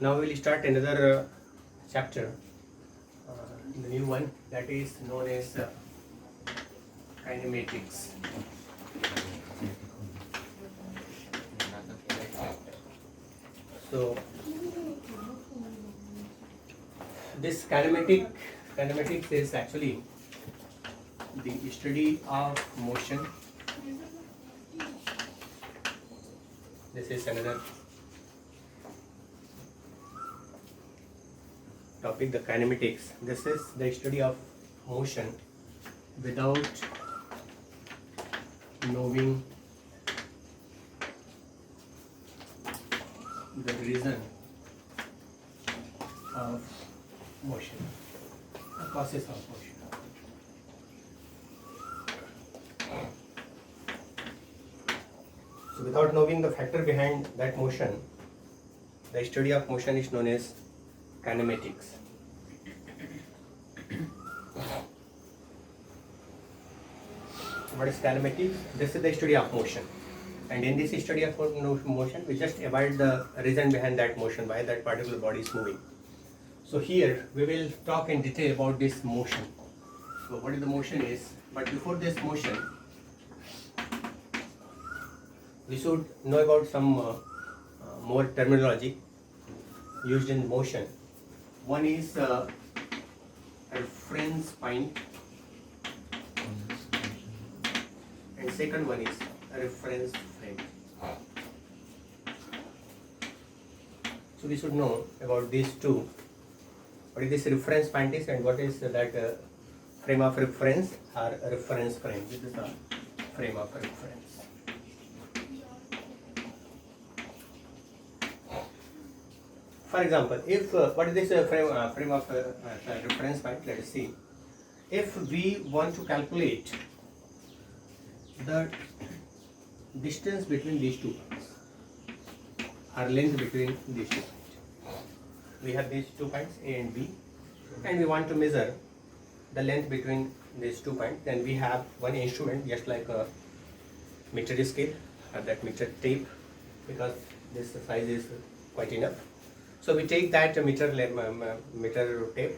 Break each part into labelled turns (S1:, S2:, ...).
S1: Now we will start another chapter, the new one that is known as kinematics. So this kinematics is actually the study of motion. This is another topic, the kinematics. This is the study of motion without knowing the reason of motion, the process of motion. So without knowing the factor behind that motion, the study of motion is known as kinematics. What is kinematics? This is the study of motion. And in this study of motion, we just avoid the reason behind that motion, why that particular body is moving. So here we will talk in detail about this motion. So what is the motion is, but before this motion, we should know about some more terminology used in motion. One is a reference point, and second one is a reference frame. So we should know about these two. What is this reference point is, and what is that frame of reference or reference frame. This is a frame of reference. For example, if what is this frame of reference point? Let us see. If we want to calculate the distance between these two points, or length between these two points, we have these 2 points A and B, and we want to measure the length between these 2 points. Then we have one instrument, just like a meter scale or that meter tape, because this size is quite enough. So we take that meter tape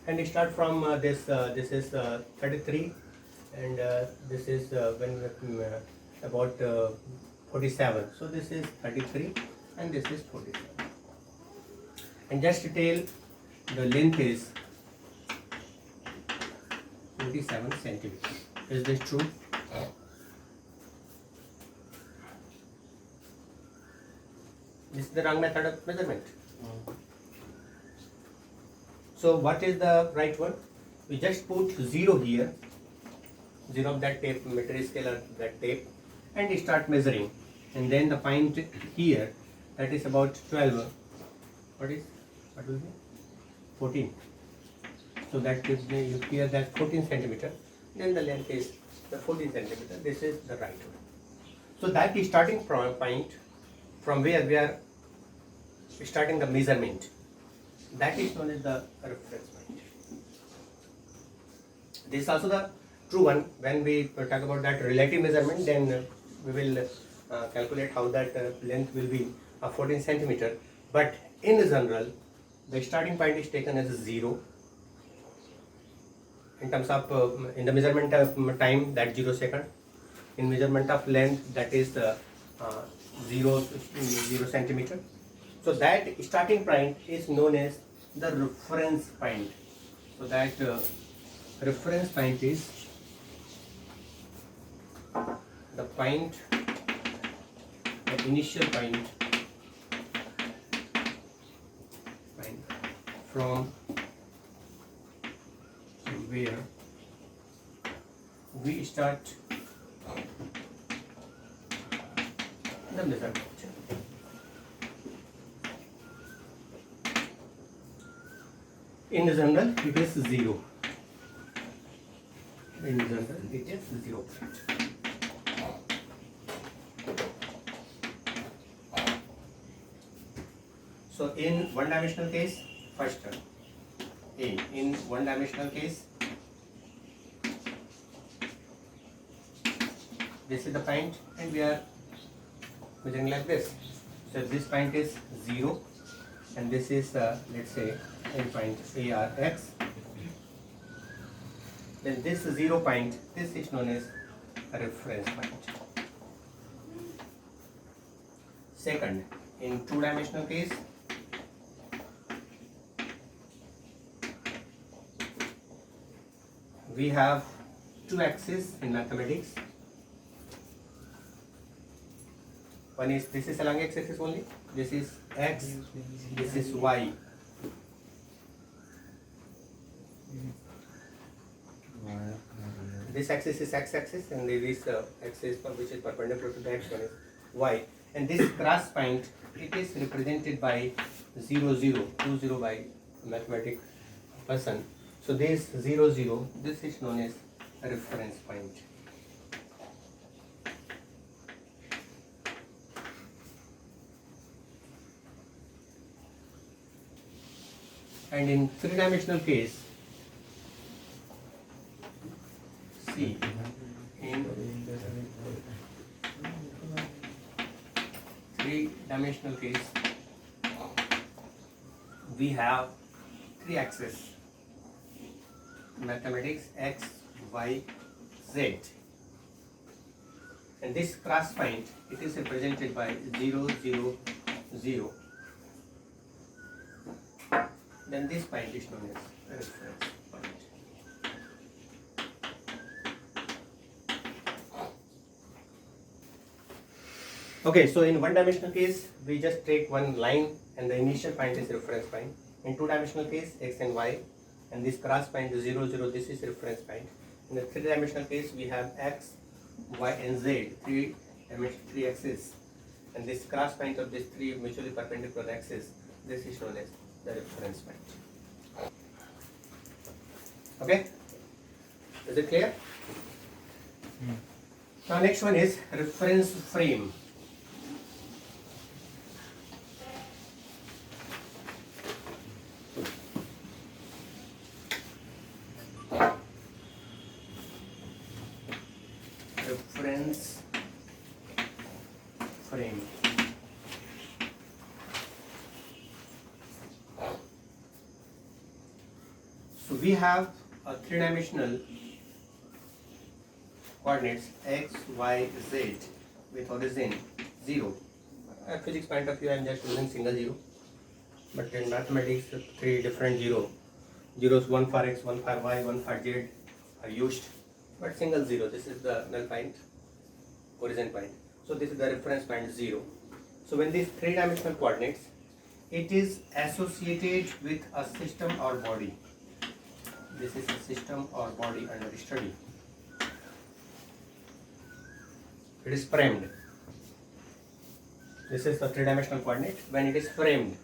S1: and we start from this. This is 33, and this is about 47. So this is 33, and this is 47. And just to tell, the length is 47 centimeters. Is this true? This is the wrong method of measurement. So what is the right one? We just put 0 here, 0 of that tape, meter scale or that tape, and we start measuring. And then the point here, that is about 12. What will be? 14. So that gives me, you clear that 14 centimeter. Then the length is the 14 centimeter. This is the right one. So that is starting from point from where we are starting the measurement. That is known as the reference point. This is also the true one. When we talk about that relative measurement, then we will calculate how that length will be 14 centimeter. But in general, the starting point is taken as 0. In terms of in the measurement of time, that 0 second. In measurement of length, that is 0 centimeter. So that starting point is known as the reference point. So that reference point is the point, the initial point from where we start the measurement. In general, it is 0. In general, it is 0 point. So in one-dimensional case, first term A. In one-dimensional case, this is the point, and we are measuring like this. So this point is 0, and this is let's say endpoint ARX. Then this 0 point, this is known as a reference point. Second, in two-dimensional case, we have two axes in mathematics. One is, this is along x-axis only, this is x, this is y. This axis is x-axis and this axis which is perpendicular to the x one is y. And this cross point, it is represented by 0, 0, 2, 0 by mathematic person. So this 0, 0, this is known as a reference point. And in three-dimensional case, see, in three-dimensional case, we have three axes, mathematics x, y, z. And this cross point, it is represented by 0, 0, 0. Then this point is known as a reference point. Okay, so in one-dimensional case, we just take one line and the initial point is reference point. In two-dimensional case, x and y, and this cross point is 0, 0, this is reference point. In the three-dimensional case, we have x, y, and z, three axes, and this cross point of these three mutually perpendicular axes, this is known as the reference point. Okay, is it clear? Now next one is reference frame. Reference frame. So we have a three-dimensional coordinates x, y, z with origin 0. At physics point of view, I am just using single 0. But in mathematics, three different zeros, one for x, one for y, one for z are used. But single 0, this is the null point, origin point. So this is the reference point 0. So when these three-dimensional coordinates, it is associated with a system or body. This is a system or body under study. It is framed. This is the three-dimensional coordinate. When it is framed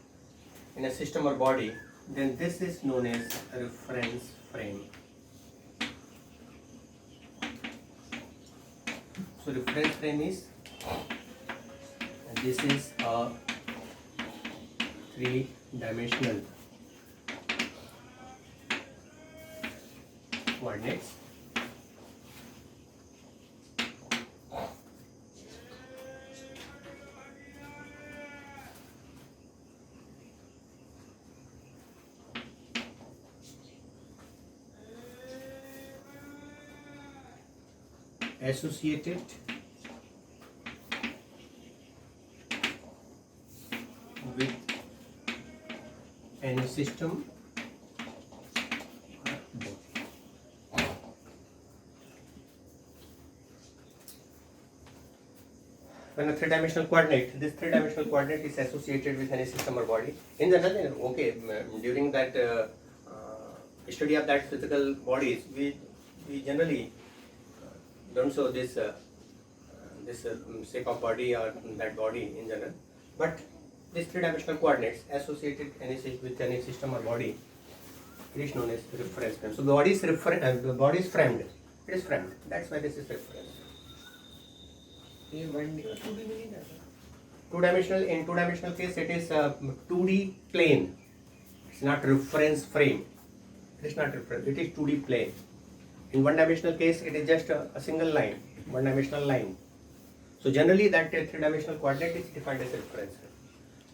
S1: in a system or body, then this is known as a reference frame. So reference frame is, this is a three-dimensional coordinates. Associated with any system or body. When a three-dimensional coordinate, this three-dimensional coordinate is associated with any system or body. In general, okay, during that study of that physical bodies, we generally don't show this shape of body or that body in general, but these three-dimensional coordinates associated with any system or body, it is known as reference frame. So the body is framed. It is framed. That's why this is reference. Two-dimensional. In two-dimensional case, it is 2D plane. It's not reference frame. It is not reference. It is 2D plane. In one-dimensional case, it is just a single line, one-dimensional line. So generally, that three-dimensional coordinate is defined as a reference frame.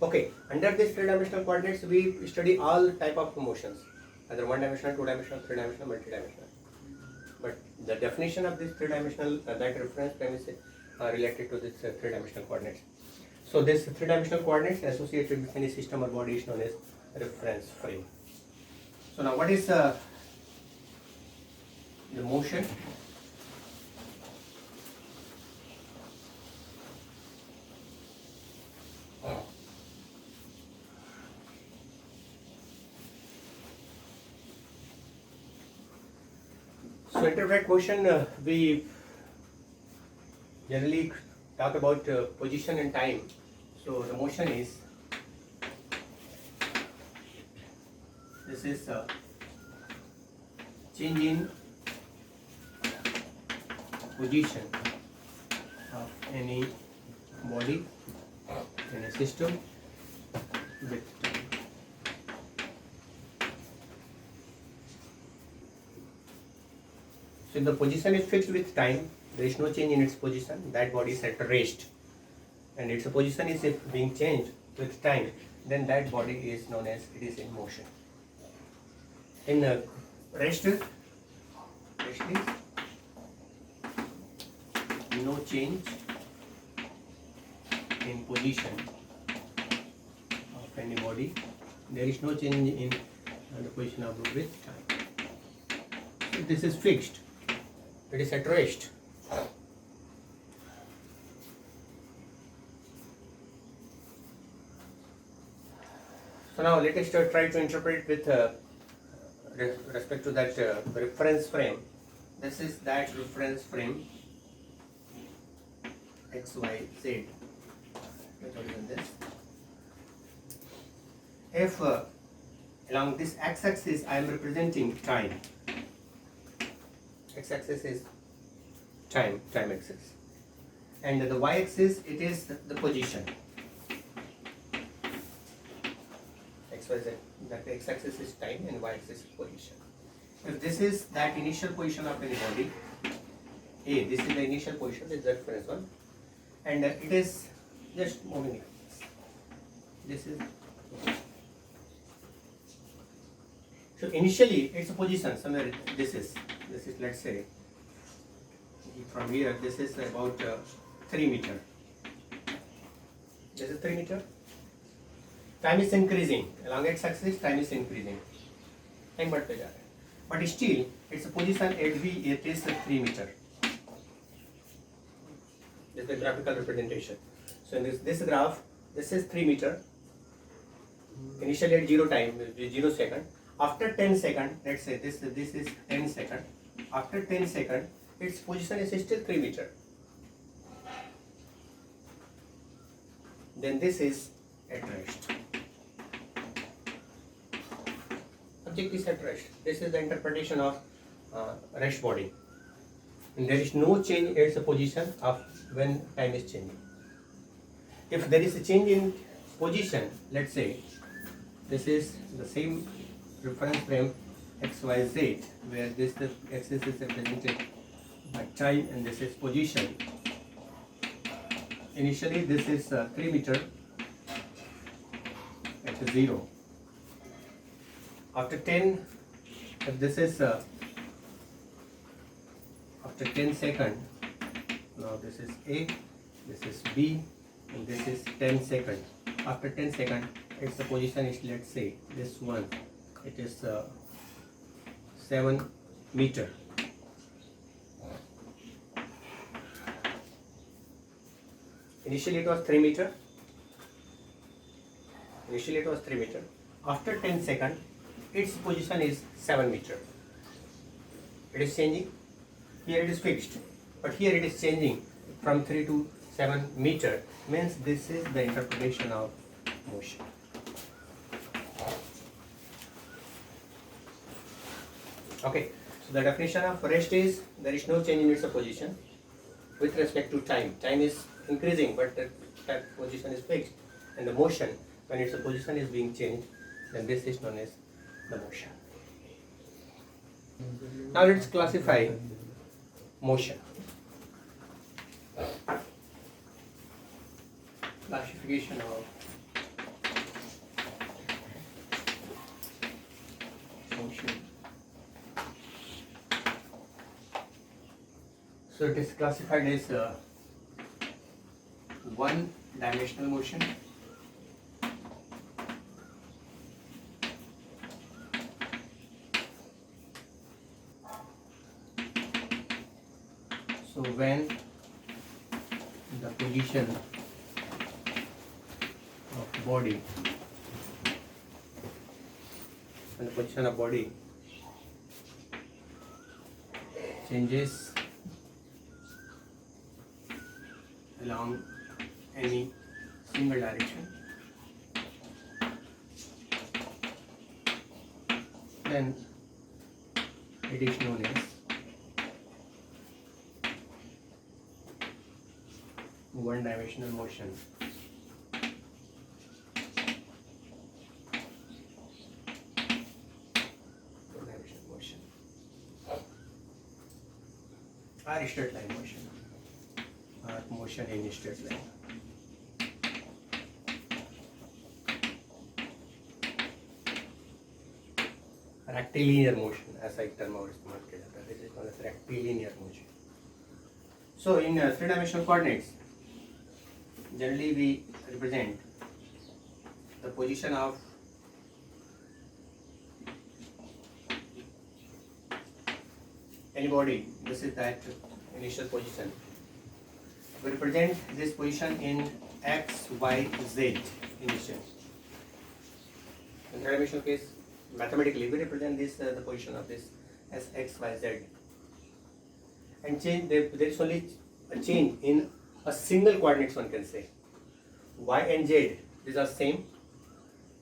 S1: Okay, under this three-dimensional coordinates, we study all type of motions, either one-dimensional, two-dimensional, three-dimensional, multi-dimensional. But the definition of this three-dimensional that reference frame is related to this three-dimensional coordinates. So this three-dimensional coordinates associated with any system or body is known as reference frame. So now what is the motion? So interpret motion, we generally talk about position and time. So the motion is, this is change in position of any body in a system with time. So if the position is fixed with time, there is no change in its position, that body is at rest. And its position is if being changed with time, then that body is known as it is in motion. In rest is no change in position of any body. There is no change in the position of with time. So this is fixed. It is at rest. So now let us try to interpret with respect to that reference frame. This is that reference frame X, Y, Z. This. If along this x-axis I am representing time. X-axis is time axis, and the y-axis it is the position. XYZ, that x-axis is time and y-axis is position. If this is that initial position of any body, A, this is the initial position, this is the reference one, and it is just moving like this. This is. So initially its a position somewhere. This is let's say from here. This is about 3 meter. This is 3 meter. Time is increasing along x-axis. Time is increasing. Time बढ़ते जा रहा है. But still its position at V it is 3 meter. This is the graphical representation. So in this graph, this is 3 meter. Initially at 0 time, 0 second. After 10 second, let's say this is 10 second. After 10 second, its position is still 3 meter. Then this is at rest. Object is at rest. This is the interpretation of rest body. And there is no change in its position of when time is changing. If there is a change in position, let's say this is the same reference frame XYZ, where this axis is represented by time and this is position. Initially this is 3 meter at 0. After 10, if this is after 10 second, now this is A, this is B, and this is 10 second. After 10 second, its position is, let's say this one, it is 7 meter. Initially it was 3 meter. After 10 second, its position is 7 meter. It is changing. Here it is fixed, but here it is changing from 3 to 7 meter. Means this is the interpretation of motion. Okay, so the definition of rest is there is no change in its position with respect to time. Time is increasing, but that position is fixed. And the motion, when its position is being changed, then this is known as the motion. Now let's classify motion. Classification of motion. So it is classified as one-dimensional motion. So when the position of body, changes along any single direction, then it is known as one-dimensional motion. One-dimensional motion or straight line motion, or motion in straight line. Rectilinear motion, ऐसा एक term और इस्तेमाल किया जाता है. This is called as rectilinear motion. So in three-dimensional coordinates, generally we represent the position of any body. This is that initial position. We represent this position in x, y, z initial. In three-dimensional case, mathematically we represent this the position of this as x, y, z. And change there is only a change in a single coordinates, one can say. Y and z, these are same.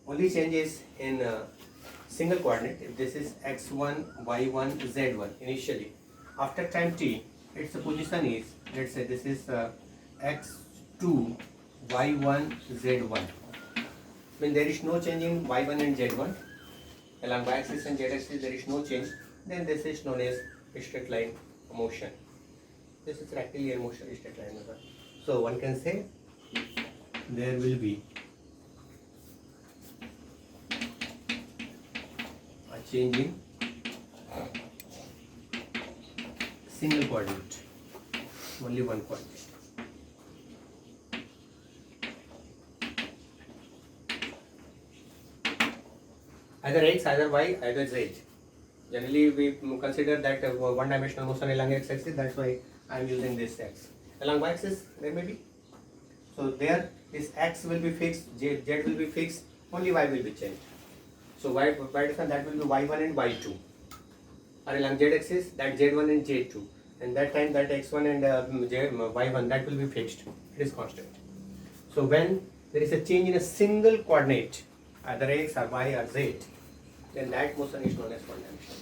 S1: Only change is in single coordinate. If this is x1, y1, z1 initially, after time t, its position is, let's say this is x2, y1, z1. When there is no change in y1 and z1, along y-axis and z-axis there is no change, then this is known as straight line motion. This is rectilinear motion, straight line motion. So one can say there will be a change in single coordinate, only one coordinate. Either x, either y, either z. Generally we consider that one-dimensional motion along x-axis, that's why I am using this x. Along y-axis there may be. So there this x will be fixed, z will be fixed, only y will be changed. So y by default that will be y1 and y2. Or along z-axis that z1 and z2. And that time that x1 and y1 that will be fixed. It is constant. So when there is a change in a single coordinate, either x or y or z, then that motion is known as one-dimensional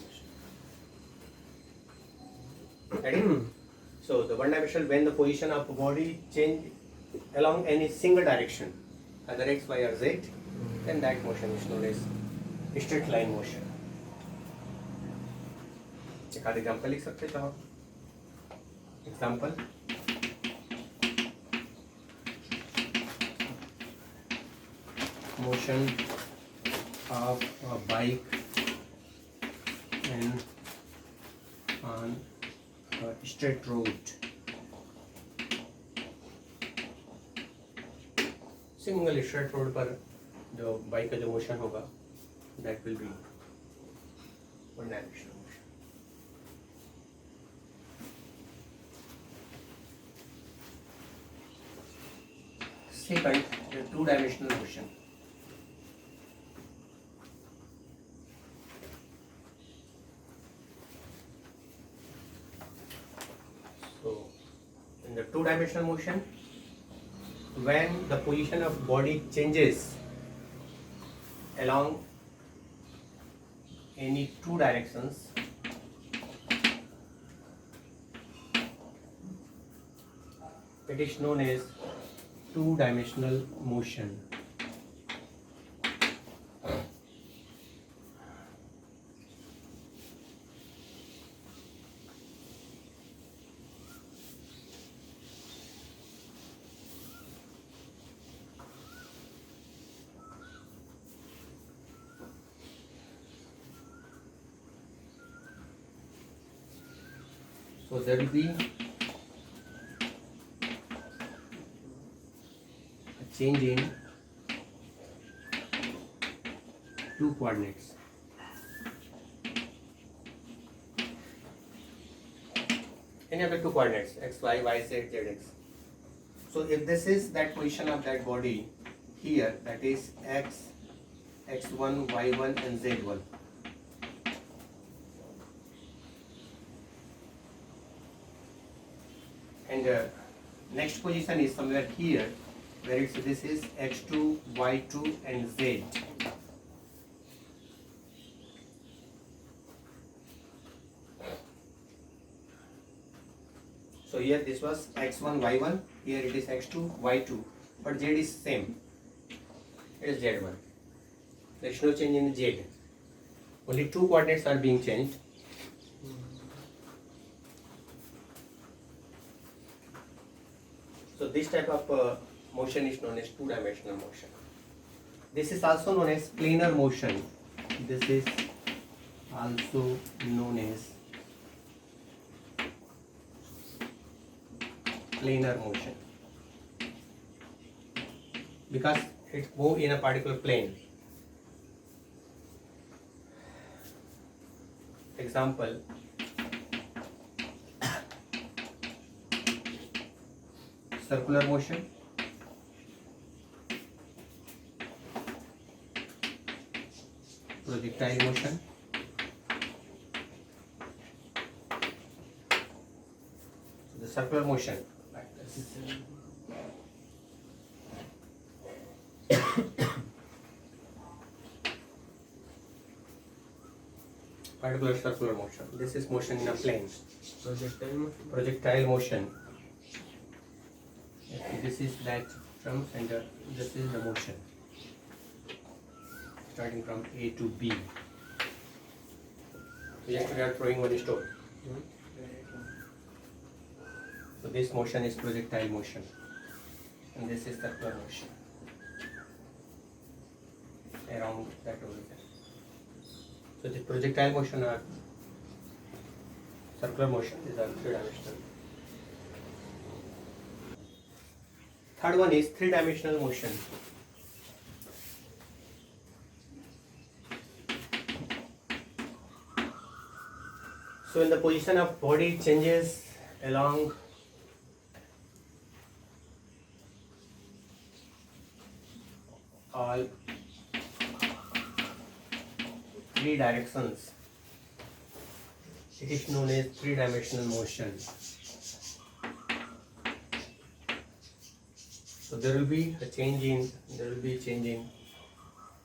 S1: motion. Ready? So the one-dimensional, when the position of body change along any single direction, either x, y or z, then that motion is known as straight line motion. एक आध example लिख सकते चाहो. Example. Motion of a bike on a straight road. Single straight road पर जो bike का जो motion होगा, that will be one-dimensional motion. Second, the two-dimensional motion. So, in the two-dimensional motion, when the position of body changes along any two directions, it is known as two-dimensional motion. So there will be a change in two coordinates. Any other two coordinates, x, y, y, z, z, x. So if this is that position of that body here, that is x, x1, y1 and z1. And next position is somewhere here, where this is x2, y2 and z. So here this was x1, y1, here it is x2, y2, but z is same. It is z1. There is no change in z. Only two coordinates are being changed. So this type of motion is known as two-dimensional motion. This is also known as planar motion. This is also known as planar motion because it moves in a particular plane. Example, circular motion, projectile motion, so the circular motion like this. Particular circular motion. This is motion in a plane.
S2: Projectile motion.
S1: Projectile motion. This is that from center. This is the motion starting from A to B. So just we are throwing one stone. So this motion is projectile motion, and this is circular motion around that origin. So the projectile motion or circular motion is a three-dimensional. Third one is three-dimensional motion. So in the position of body changes along all three directions. It is known as three-dimensional motion. So there will be a change in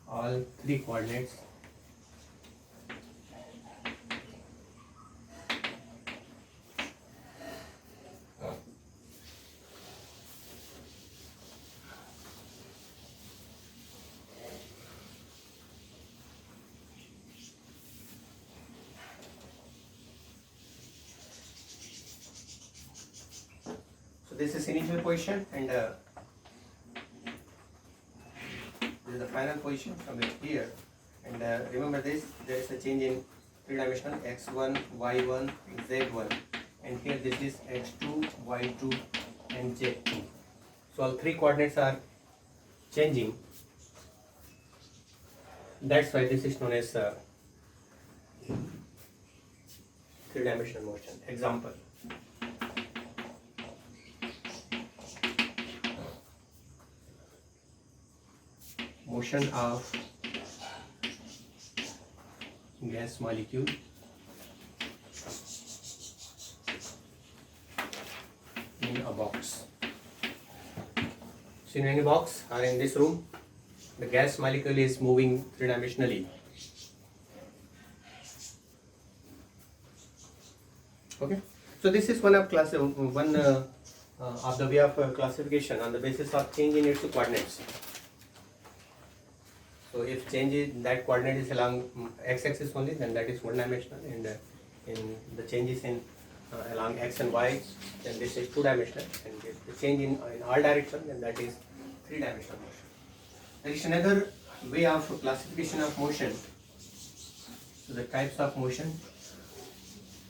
S1: all three coordinates. So this is initial position, and this is the final position from here. And remember this, there is a change in three-dimensional x1, y1, z1, and here this is x2, y2 and z2. So all three coordinates are changing. That's why this is known as three-dimensional motion. Example. Motion of gas molecule in a box. So in any box or in this room, the gas molecule is moving three-dimensionally. Okay. So this is one of the way of classification on the basis of change in its coordinates. So if change in that coordinate is along x-axis only, then that is one-dimensional, and in the changes in along x and y, then this is two-dimensional, and if the change in all direction, then that is three-dimensional motion. There is another way of classification of motion. So the types of motion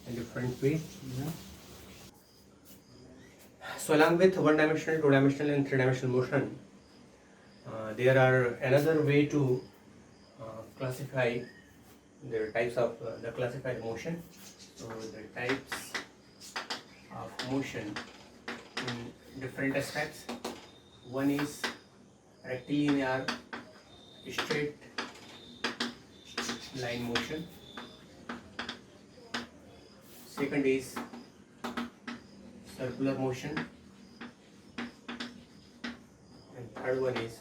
S1: in different ways. So along with one-dimensional, two-dimensional and three-dimensional motion, there are another way to classify the types of the classified motion. So the types of motion in different aspects. One is rectilinear straight line motion. Second is circular motion, and third one is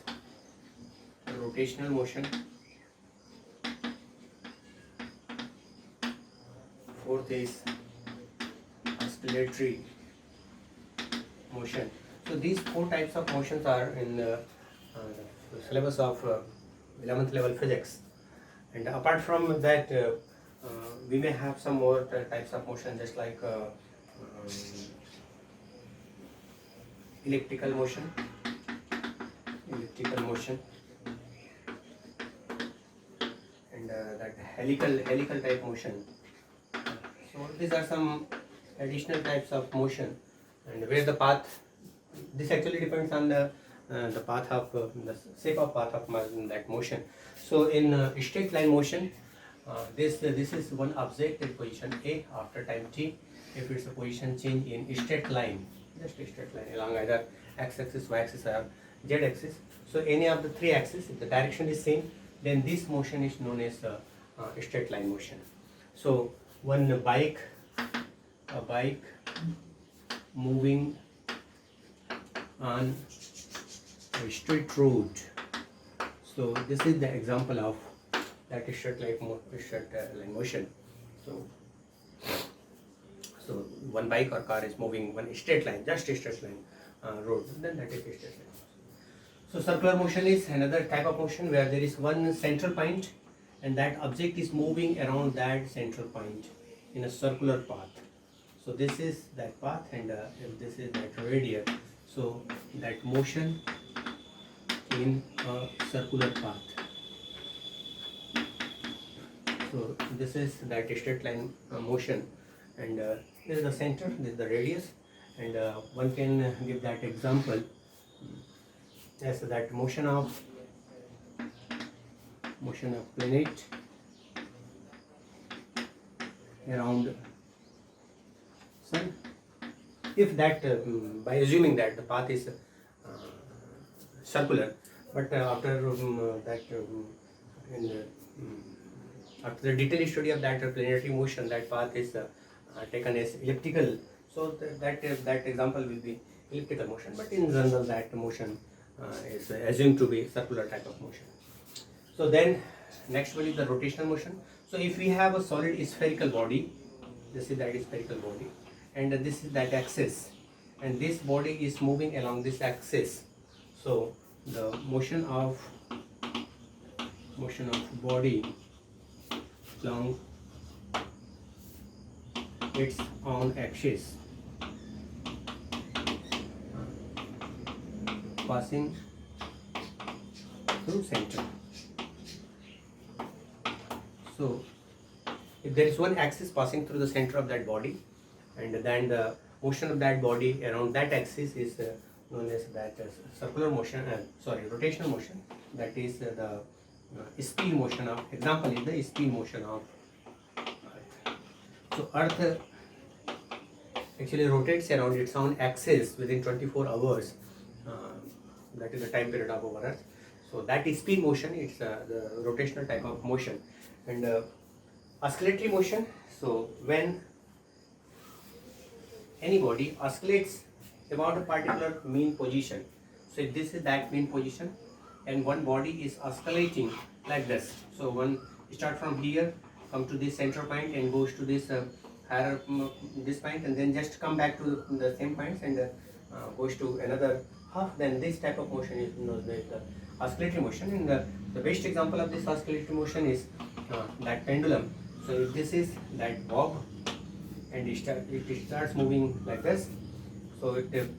S1: rotational motion. Fourth is oscillatory motion. So these four types of motions are in the syllabus of 11th level physics, and apart from that we may have some more types of motion, just like elliptical motion, and that helical type motion. So these are some additional types of motion, and where the path, this actually depends on the path of the shape of path of that motion. So in straight line motion, this is one object at position A after time t. If it's a position change in straight line, just a straight line along either x-axis, y-axis or z-axis. So any of the three axes, if the direction is same, then this motion is known as straight line motion. So one bike, a bike moving on a straight road. So this is the example of that straight line motion. So one bike or car is moving one straight line, just a straight line road, then that is a straight line. So circular motion is another type of motion where there is one central point and that object is moving around that central point in a circular path. So this is that path, and this is that radius. So that motion in a circular path. So this is that straight line motion, and this is the center, this is the radius, and one can give that example as that motion of planet around sun. If that by assuming that the path is circular, but after after the detailed study of that planetary motion, that path is taken as elliptical. So that example will be elliptical motion, but in general that motion is assumed to be circular type of motion. So then next one is the rotational motion. So if we have a solid spherical body, this is that spherical body, and this is that axis, and this body is moving along this axis. So the motion of body along its own axis passing through center. So if there is one axis passing through the center of that body, and then the motion of that body around that axis is known as that circular motion, rotational motion. That is the spin motion of, example is the spin motion of Earth. So Earth actually rotates around its own axis within 24 hours. That is the time period of our Earth. So that is spin motion, it's the rotational type of motion. And oscillatory motion, so when any body oscillates about a particular mean position, so if this is that mean position and one body is oscillating like this, so one start from here, come to this center point and goes to this higher this point, and then just come back to the same points and goes to another half, then this type of motion is known as the oscillatory motion. And the best example of this oscillatory motion is that pendulum. So if this is that bob and it starts moving like this, so it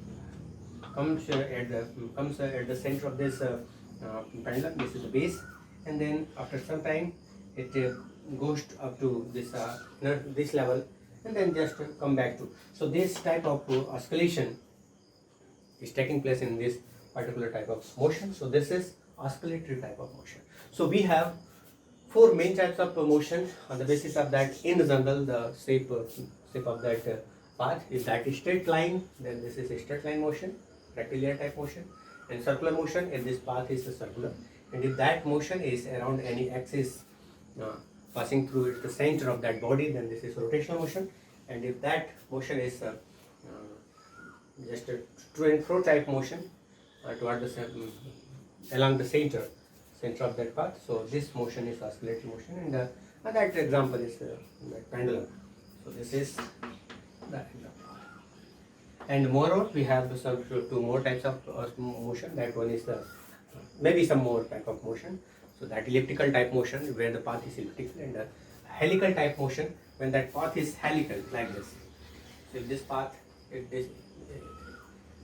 S1: comes at the center of this pendulum. This is the base, and then after some time it goes up to this level, and then just come back to. So this type of oscillation is taking place in this particular type of motion. So this is oscillatory type of motion. So we have four main types of motion. On the basis of that, in general, the shape of that path is that straight line. Then this is a straight line motion, rectilinear type motion, and circular motion. And this path is a circular. And if that motion is around any axis passing through the center of that body, then this is rotational motion. And if that motion is just a to and fro type motion toward the along the center of that path, so this motion is oscillatory motion, and that example is that pendulum. So this is that example. And moreover, we have some two more types of motion. That one is the maybe some more type of motion. So that elliptical type motion where the path is elliptical, and helical type motion when that path is helical like this. So if this path, if this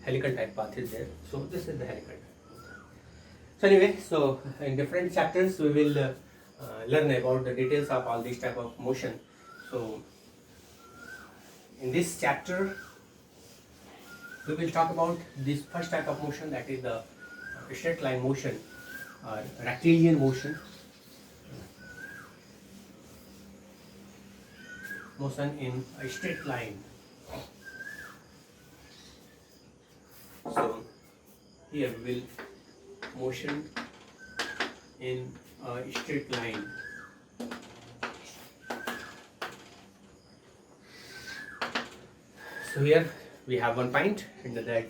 S1: helical type path is there, so this is the helical type. So anyway, so in different chapters we will learn about the details of all these type of motion. So in this chapter we will talk about this first type of motion, that is the straight line motion or rectilinear motion. Motion in a straight line. So here we will motion in a straight line. So here we have one point, and that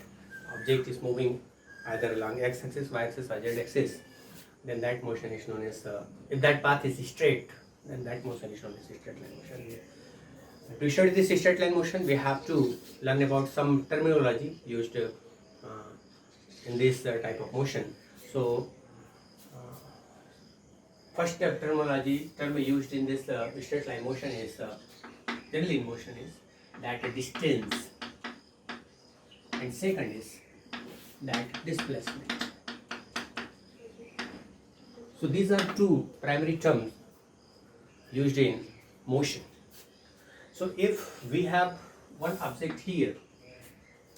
S1: object is moving either along x-axis, y-axis or z-axis. Then that motion is known as, if that path is straight, then that motion is known as straight line motion. To study this straight line motion, we have to learn about some terminology used in this type of motion. So first term used in this straight line motion is generally in motion is that distance, and second is that displacement. So these are two primary terms used in motion. So if we have one object here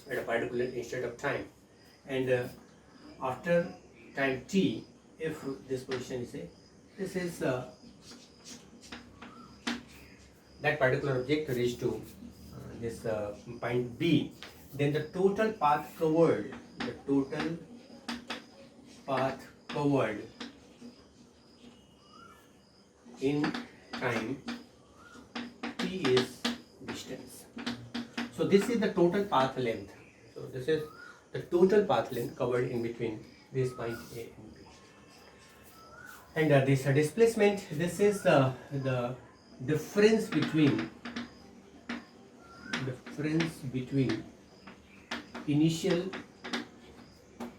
S1: at a particular instant of time, and after time t, if this position is a, this is that particular object reached to this point B, then the total path covered, in time t is distance. So this is the total path length. So this is the total path length covered in between this point A and B. And this displacement, this is the difference between initial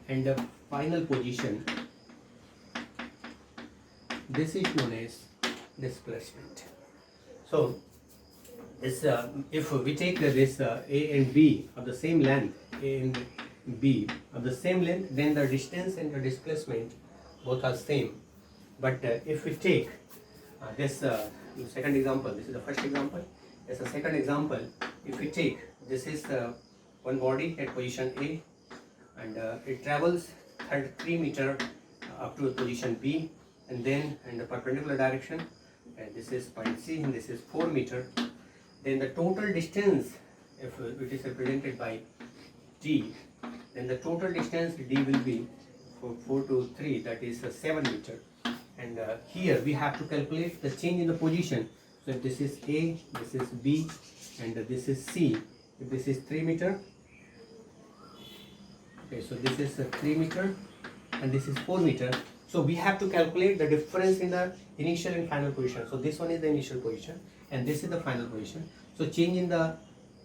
S1: and the final position. This is known as displacement. So this if we take this A and B of the same length, A and B of the same length, then the distance and the displacement both are same. But if we take this second example, this is the first example, as a second example, if we take, this is one body at position A, and it travels 33 meter up to position B, and then in the perpendicular direction, and this is point C, and this is 4 meter. Then the total distance, if it is represented by D, then the total distance D will be from 4 to 3, that is 7 meter. And here we have to calculate the change in the position. So if this is A, this is B, and this is C, if this is 3 meter, okay, so this is 3 meter and this is 4 meter. So we have to calculate the difference in the initial and final position. So this one is the initial position and this is the final position. So change in the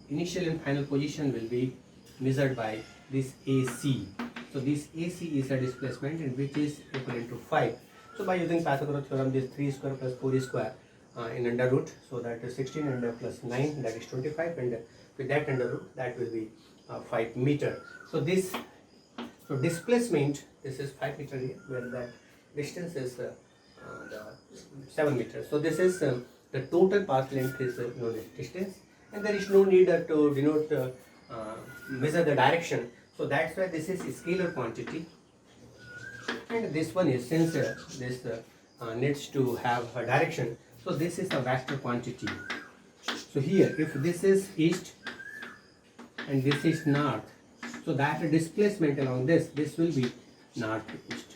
S1: initial and final position will be measured by this AC. So this AC is a displacement, and which is equivalent to 5. So by using Pythagoras theorem, this 3 square plus 4 square in under root, so that is 16, and plus 9, that is 25, and with that under root, that will be 5 meter. So this, so displacement, this is 5 meter here, where that distance is the 7 meters. So this is the total path length is known as distance, and there is no need to denote measure the direction. So that's why this is a scalar quantity, and this one is, since this needs to have a direction, so this is a vector quantity. So here, if this is east and this is north, so that displacement along this will be northeast.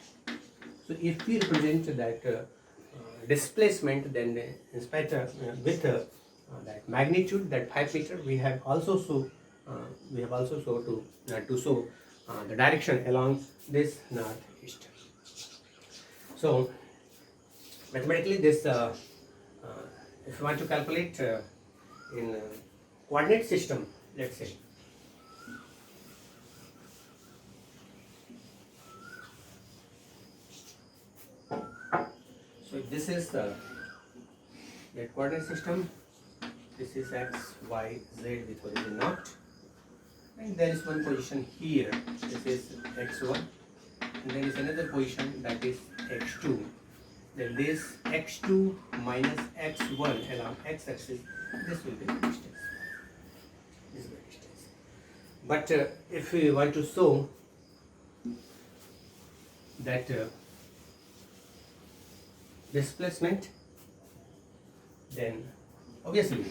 S1: So if we represent that displacement, then in spite of, with that magnitude, that 5 meter, we have also show to show the direction along this northeast. So mathematically, this if you want to calculate in coordinate system, let's say, so if this is the coordinate system, this is x, y, z with origin naught, and there is one position here, this is x1, and there is another position that is x2. Then this x2 minus x1 along x-axis, this will be the distance. This is the distance. But if we want to show that displacement, then obviously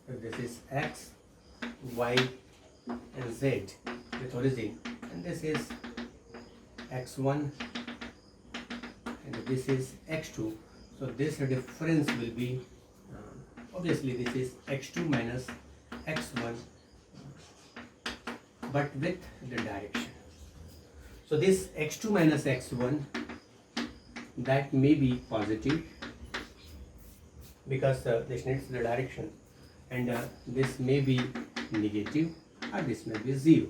S1: if this is x, y and z with origin, and this is x1 and this is x2, so this difference will be obviously this is x2 minus x1, but with the direction. So this x2 minus x1, that may be positive because this needs the direction, and this may be negative, or this may be 0.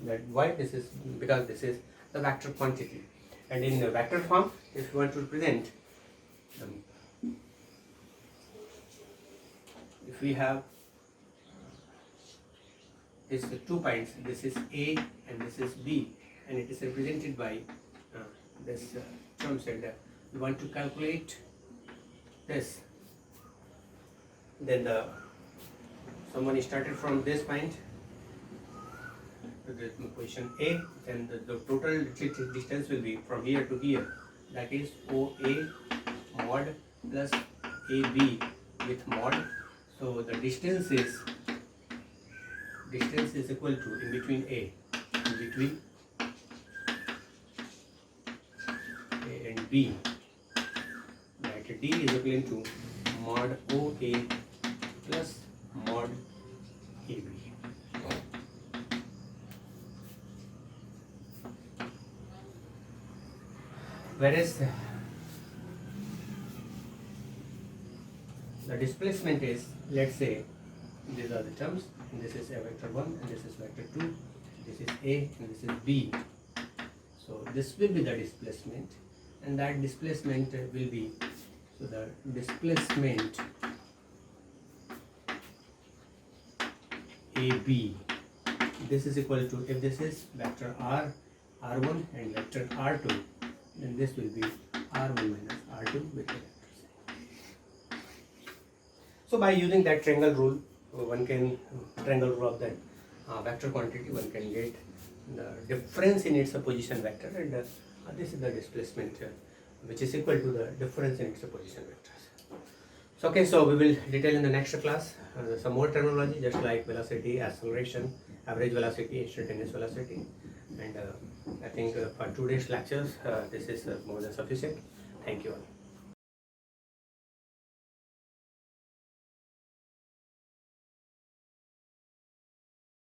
S1: That why this is, because this is the vector quantity, and in the vector form, if you want to represent, if we have these 2 points, this is A and this is B, and it is represented by this term said we want to calculate this, then someone started from this point to the position A, then the total distance will be from here to here, that is OA mod plus AB with mod. So the distance is equal to, in between A and B, that D is equal to mod OA plus mod AB. Whereas the displacement is, let's say, these are the terms, and this is a vector 1 and this is vector 2, this is A and this is B. So this will be the displacement, and that displacement will be, so the displacement AB, this is equal to, if this is vector R1 and vector R2, then this will be R1 minus R2 with the vectors. So by using that triangle rule, triangle rule of that vector quantity, one can get the difference in its position vector, and this is the displacement which is equal to the difference in its position vectors. So okay, so we will detail in the next class some more terminology, just like velocity, acceleration, average velocity, instantaneous velocity, and I think for today's lectures this is more than sufficient. Thank you all.